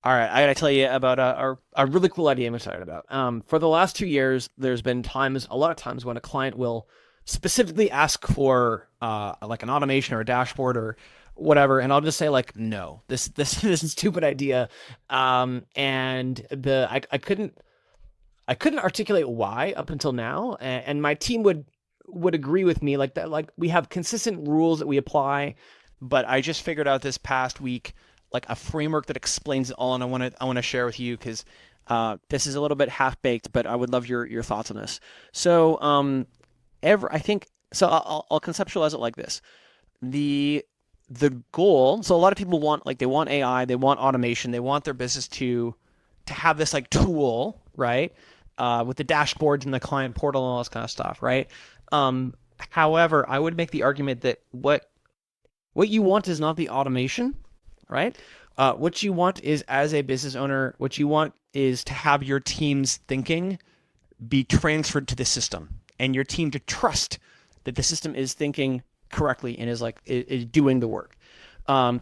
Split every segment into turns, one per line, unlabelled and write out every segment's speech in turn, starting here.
All right, I gotta tell you about a really cool idea I'm excited about. For the last 2 years, there's been a lot of times when a client will specifically ask for like an automation or a dashboard or whatever, and I'll just say like, no, this is a stupid idea. And I couldn't articulate why up until now, and my team would agree with me like that. Like we have consistent rules that we apply, but I just figured out this past week like a framework that explains it all, and I want to share with you because this is a little bit half baked, but I would love your thoughts on this. So I think so. I'll conceptualize it like this: the the goal. So a lot of people want like they want AI, they want automation, they want their business to have this like tool, right? With the dashboards and the client portal and all this kind of stuff, right? Um, However, I would make the argument that what you want is not the automation, right? What you want is, as a business owner, what you want is to have your team's thinking be transferred to the system, and your team to trust that the system is thinking correctly and is doing the work.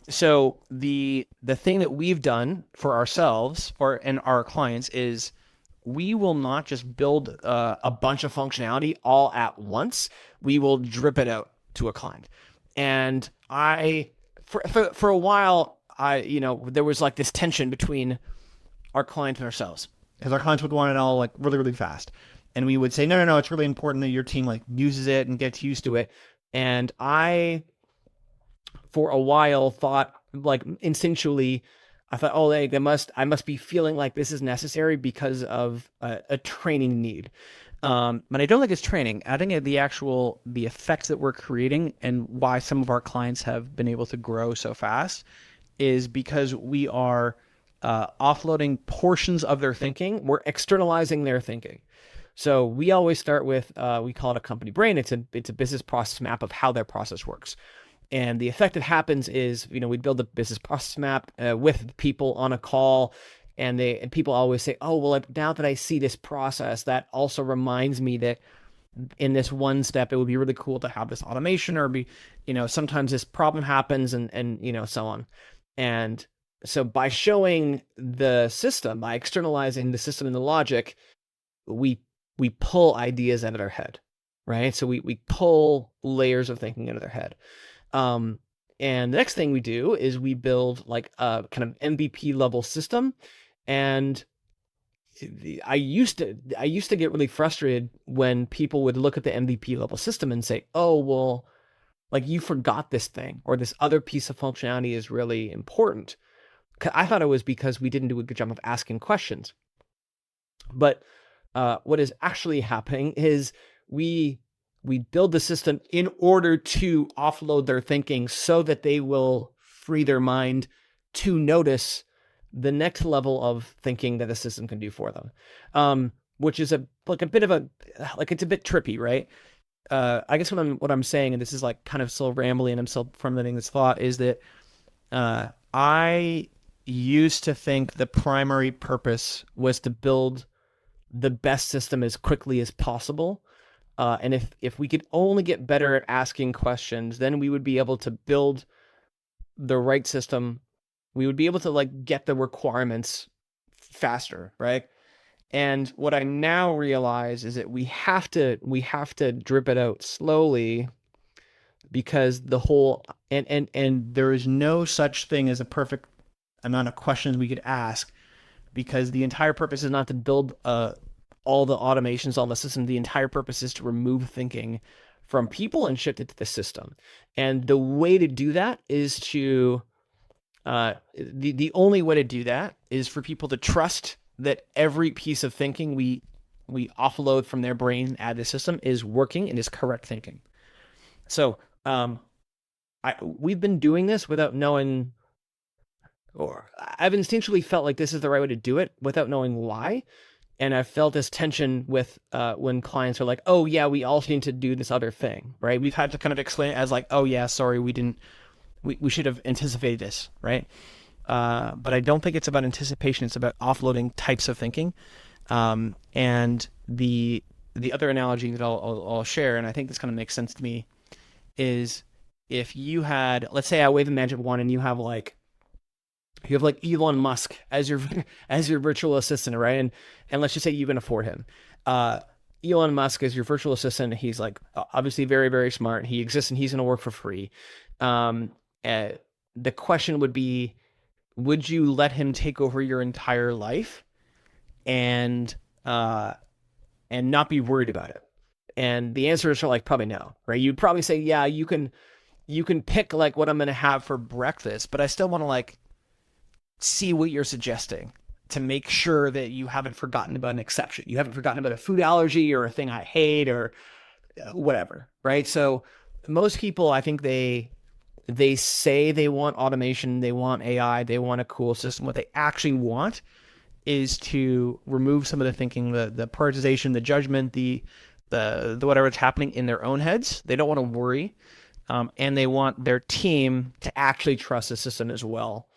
So the thing that we've done for ourselves or and our clients is we will not just build a bunch of functionality all at once. We will drip it out to a client. And for a while, there was like this tension between our client and ourselves because our clients would want it all like really, really fast. And we would say, no, no, no, it's really important that your team like uses it and gets used to it. And for a while, thought like instinctually, I thought, oh, I must be feeling like this is necessary because of a training need. But I don't think it's training. I think the effects that we're creating and why some of our clients have been able to grow so fast is because we are offloading portions of their thinking. We're externalizing their thinking. So we always start with we call it a company brain. It's a business process map of how their process works. And the effect that happens is, we build a business process map with people on a call, and people always say, "Oh, well, now that I see this process, that also reminds me that in this one step, it would be really cool to have this automation, or sometimes this problem happens, and so on." And so by showing the system, by externalizing the system and the logic, we we pull ideas out of their head, right? So we pull layers of thinking out of their head. Um, and the next thing we do is we build like a kind of MVP level system. And I used to get really frustrated when people would look at the MVP level system and say, "Oh, well, like you forgot this thing, or this other piece of functionality is really important." I thought it was because we didn't do a good job of asking questions. But what is actually happening is we we build the system in order to offload their thinking so that they will free their mind to notice the next level of thinking that the system can do for them. Which is a bit of a like it's a bit trippy, right? I guess what I'm saying, and this is like kind of still rambling and I'm still formulating this thought, is that I used to think the primary purpose was to build the best system as quickly as possible. And if we could only get better at asking questions, then we would be able to build the right system. We would be able to like get the requirements faster, right? And what I now realize is that we have to drip it out slowly, because the whole and there is no such thing as a perfect amount of questions we could ask, because the entire purpose is not to build all the automations on the system. The entire purpose is to remove thinking from people and shift it to the system. And the way to do that is to the only way to do that is for people to trust that every piece of thinking we offload from their brain and add to the system is working and is correct thinking. So we've been doing this without knowing, or I've instinctually felt like this is the right way to do it without knowing why. And I've felt this tension with when clients are like, "Oh yeah, we also need to do this other thing," right? We've had to kind of explain it as like, "Oh yeah, sorry, we didn't, we should have anticipated this," right? But I don't think it's about anticipation. It's about offloading types of thinking. And the other analogy that I'll share, and I think this kind of makes sense to me, is if you had, let's say I wave a magic wand and you have like You have like Elon Musk as your as your virtual assistant, right? And let's just say you can afford him. Uh, Elon Musk is your virtual assistant. He's like obviously very, very smart. He exists and he's going to work for free. Um, uh, the question would be, would you let him take over your entire life and uh, and not be worried about it? And the answer is like probably no, right? You'd probably say, yeah, you can pick like what I'm going to have for breakfast, but I still want to like see what you're suggesting to make sure that you haven't forgotten about an exception. You haven't forgotten about a food allergy or a thing I hate or whatever, right? So most people, I think they say they want automation, they want AI, they want a cool system. What they actually want is to remove some of the thinking, the prioritization, the judgment, the whatever is happening in their own heads. They don't want to worry, and they want their team to actually trust the system as well.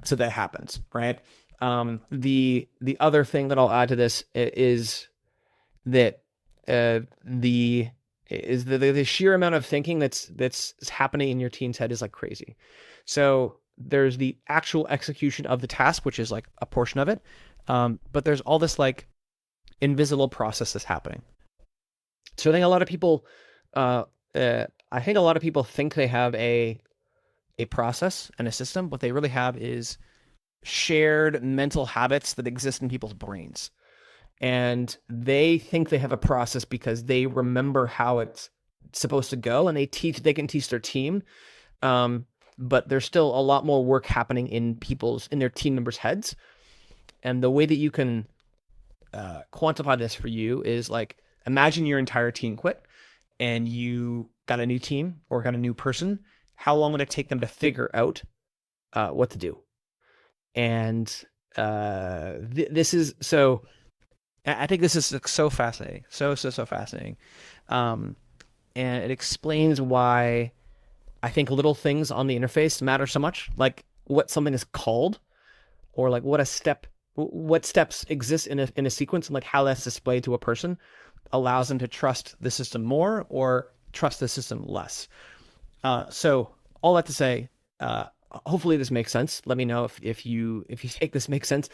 So that happens, right? The other thing that I'll add to this is that the sheer amount of thinking that's happening in your team's head is like crazy. So there's the actual execution of the task, which is like a portion of it, but there's all this like invisible process that's happening. So I think a lot of people, think they have a process and a system. What they really have is shared mental habits that exist in people's brains. And they think they have a process because they remember how it's supposed to go, and they can teach their team. But there's still a lot more work happening in their team members' heads. And the way that you can quantify this for you is like, imagine your entire team quit and you got a new team or got a new person. How long would it take them to figure out what to do? And this is so. I think this is so fascinating, so fascinating, and it explains why I think little things on the interface matter so much, like what something is called, or like what steps exist in a sequence, and like how that's displayed to a person allows them to trust the system more or trust the system less. So all that to say, hopefully this makes sense. Let me know if you think this makes sense.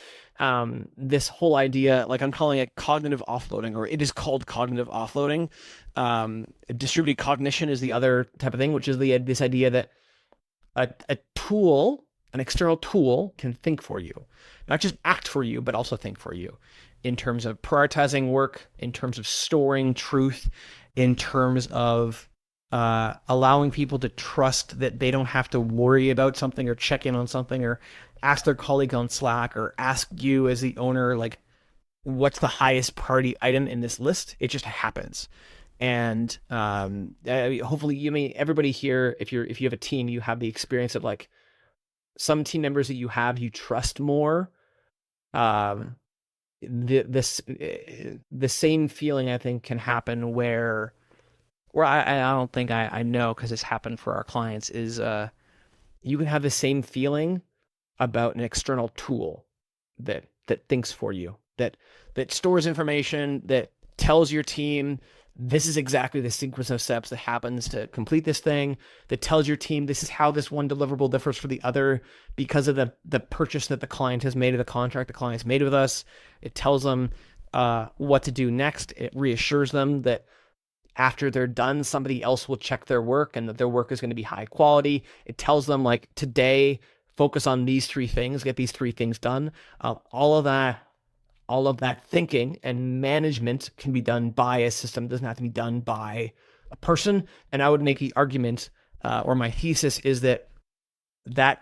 This whole idea, like I'm calling it cognitive offloading, or it is called cognitive offloading. Distributed cognition is the other type of thing, which is this idea that a tool, an external tool, can think for you, not just act for you, but also think for you in terms of prioritizing work, in terms of storing truth, in terms of allowing people to trust that they don't have to worry about something or check in on something or ask their colleague on Slack or ask you as the owner, like, what's the highest priority item in this list? It just happens. And hopefully, everybody here, if you have a team, you have the experience of like some team members that you trust more. The same feeling I think can happen where I don't think I know, because it's happened for our clients, is you can have the same feeling about an external tool that thinks for you, that stores information, that tells your team this is exactly the sequence of steps that happens to complete this thing, that tells your team this is how this one deliverable differs from the other because of the purchase that the client has made, or the contract the client's made with us. It tells them what to do next. It reassures them that after they're done, somebody else will check their work and that their work is going to be high quality. It tells them like, today, focus on these 3 things, get these 3 things done. All of that thinking and management can be done by a system. It doesn't have to be done by a person. And I would make the argument, or my thesis is that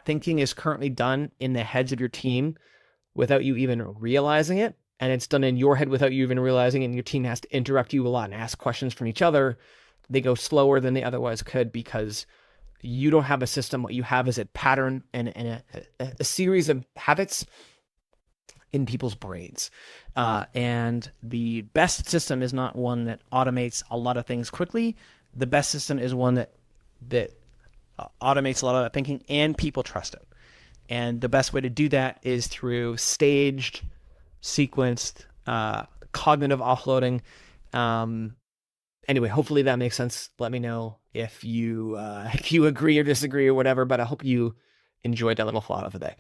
thinking is currently done in the heads of your team without you even realizing it. And it's done in your head without you even realizing, and your team has to interrupt you a lot and ask questions from each other. They go slower than they otherwise could because you don't have a system. What you have is a pattern and a series of habits in people's brains. And the best system is not one that automates a lot of things quickly. The best system is one that automates a lot of that thinking and people trust it. And the best way to do that is through staged, sequenced, cognitive offloading. Anyway, hopefully that makes sense. Let me know if you agree or disagree or whatever, but I hope you enjoyed that little thought of the day.